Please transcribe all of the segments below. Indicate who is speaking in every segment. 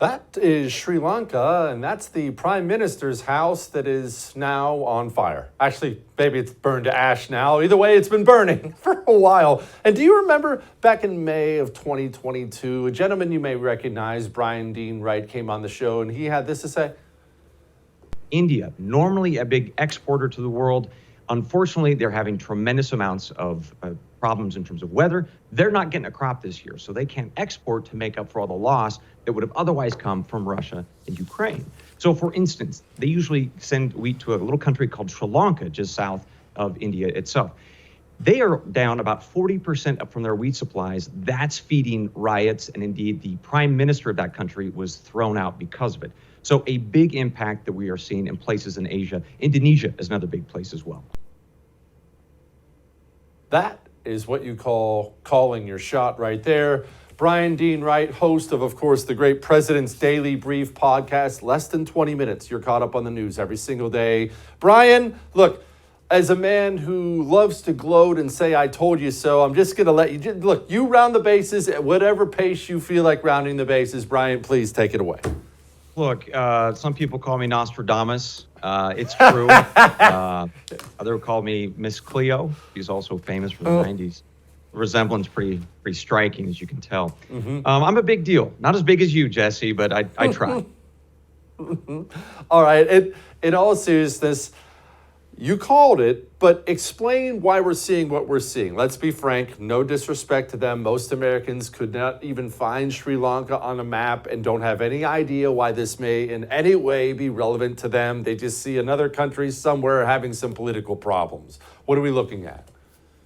Speaker 1: That is Sri Lanka, and that's the Prime Minister's house that is now on fire. Actually, maybe it's burned to ash now. Either way, it's been burning for a while. And do you remember back in May of 2022, a gentleman you may recognize, Bryan Dean Wright, came on the show, and he had this to say?
Speaker 2: India, normally a big exporter to the world. Unfortunately, they're having tremendous amounts of problems in terms of weather. They're not getting a crop this year, so they can't export to make up for all the loss that would have otherwise come from Russia and Ukraine. So, for instance, they usually send wheat to a little country called Sri Lanka, just south of India itself. They are down about 40% up from their wheat supplies. That's feeding riots, and indeed, the prime minister of that country was thrown out because of it. So a big impact that we are seeing in places in Asia. Indonesia is another big place as well.
Speaker 1: That is what you call calling your shot right there. Bryan Dean Wright, host of course, the great President's Daily Brief podcast. Less than 20 minutes, you're caught up on the news every single day. Bryan, look, as a man who loves to gloat and say, I told you so, I'm just going to let you, look, you round the bases at whatever pace you feel like rounding the bases. Bryan, please take it away.
Speaker 2: Look, some people call me Nostradamus. It's true. Others call me Miss Cleo. She's also famous from the 90s. The resemblance pretty striking, as you can tell. I'm a big deal. Not as big as you, Jesse, but I try.
Speaker 1: All right. In all seriousness, you called it, but explain why we're seeing what we're seeing. Let's be frank, no disrespect to them. Most Americans could not even find Sri Lanka on a map and don't have any idea why this may in any way be relevant to them. They just see another country somewhere having some political problems. What are we looking at?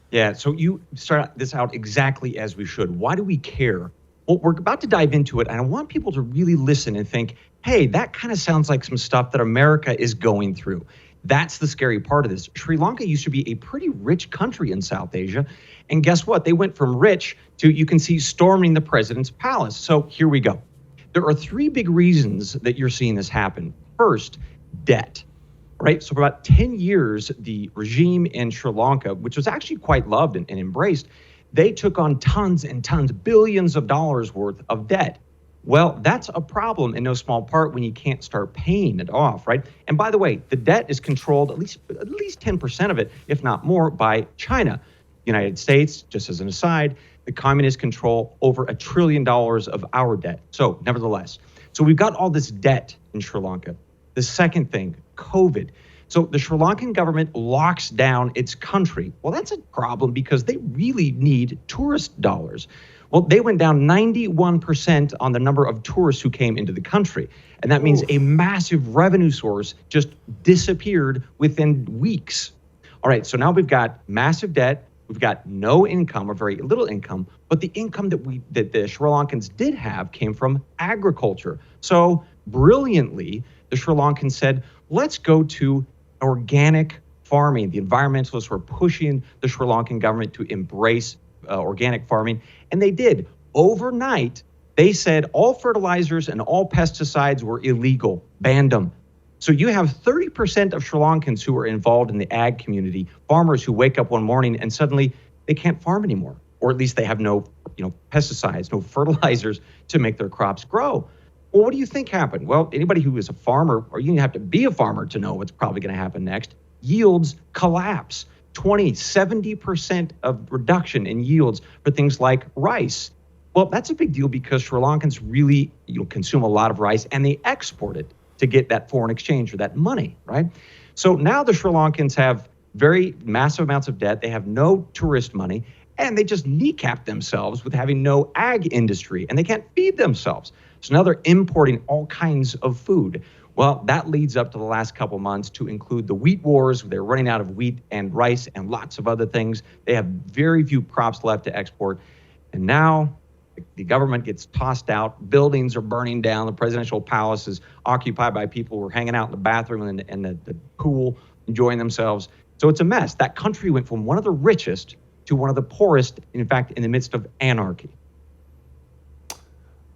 Speaker 2: Yeah, so you start this out exactly as we should. Why do we care? Well, we're about to dive into it, and I want people to really listen and think, hey, that kind of sounds like some stuff that America is going through. That's the scary part of this. Sri Lanka used to be a pretty rich country in South Asia. And guess what? They went from rich to, you can see, storming the president's palace. So here we go. There are three big reasons that you're seeing this happen. First, debt. Right? So for about 10 years, the regime in Sri Lanka, which was actually quite loved and embraced, they took on tons and tons, billions of dollars worth of debt. Well, that's a problem in no small part when you can't start paying it off, right? And by the way, the debt is controlled, at least 10% of it, if not more, by China. United States, just as an aside, the communists control over $1 trillion of our debt. So nevertheless, so we've got all this debt in Sri Lanka. The second thing, COVID. So the Sri Lankan government locks down its country. Well, that's a problem because they really need tourist dollars. Well, they went down 91% on the number of tourists who came into the country. And that means a massive revenue source just disappeared within weeks. All right, so now we've got massive debt. We've got no income or very little income. But the income that the Sri Lankans did have came from agriculture. So brilliantly, the Sri Lankans said, let's go to organic farming. The environmentalists were pushing the Sri Lankan government to embrace organic farming, and they did. Overnight, they said all fertilizers and all pesticides were illegal, banned them. So you have 30% of Sri Lankans who are involved in the ag community, farmers who wake up one morning and suddenly they can't farm anymore, or at least they have no, pesticides, no fertilizers to make their crops grow. Well, what do you think happened? Well, anybody who is a farmer, or you have to be a farmer to know what's probably going to happen next, yields collapse. 70% of reduction in yields for things like rice. Well, that's a big deal because Sri Lankans really consume a lot of rice and they export it to get that foreign exchange or that money, right? So now the Sri Lankans have very massive amounts of debt. They have no tourist money and they just kneecap themselves with having no ag industry and they can't feed themselves. So now they're importing all kinds of food. Well, that leads up to the last couple months to include the wheat wars. They're running out of wheat and rice and lots of other things. They have very few crops left to export. And now the government gets tossed out. Buildings are burning down. The presidential palace is occupied by people who are hanging out in the bathroom and the pool, enjoying themselves. So it's a mess. That country went from one of the richest to one of the poorest, in fact, in the midst of anarchy.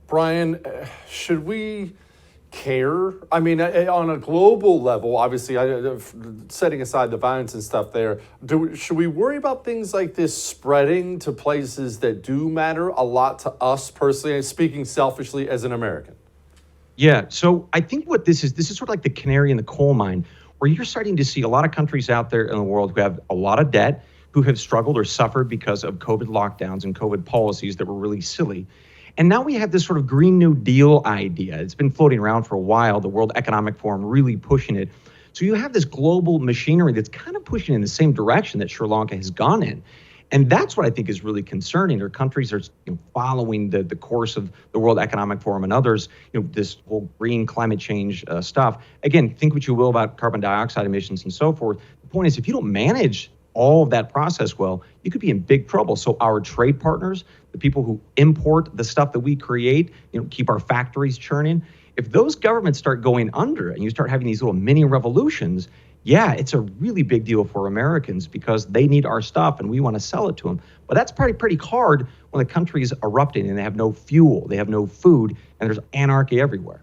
Speaker 1: Bryan, should we care? I mean, on a global level, obviously, setting aside the violence and stuff there, should we worry about things like this spreading to places that do matter a lot to us personally, speaking selfishly as an American?
Speaker 2: Yeah. So I think what this is sort of like the canary in the coal mine, where you're starting to see a lot of countries out there in the world who have a lot of debt, who have struggled or suffered because of COVID lockdowns and COVID policies that were really silly. And now we have this sort of Green New Deal idea. It's been floating around for a while, the World Economic Forum really pushing it. So you have this global machinery that's kind of pushing in the same direction that Sri Lanka has gone in. And that's what I think is really concerning. Our countries are following the course of the World Economic Forum and others, this whole green climate change stuff. Again, think what you will about carbon dioxide emissions and so forth. The point is, if you don't manage all of that process well, you could be in big trouble. So our trade partners, the people who import the stuff that we create, keep our factories churning, if those governments start going under and you start having these little mini revolutions, yeah, it's a really big deal for Americans because they need our stuff and we want to sell it to them. But that's pretty hard when the country is erupting and they have no fuel, they have no food, and there's anarchy everywhere.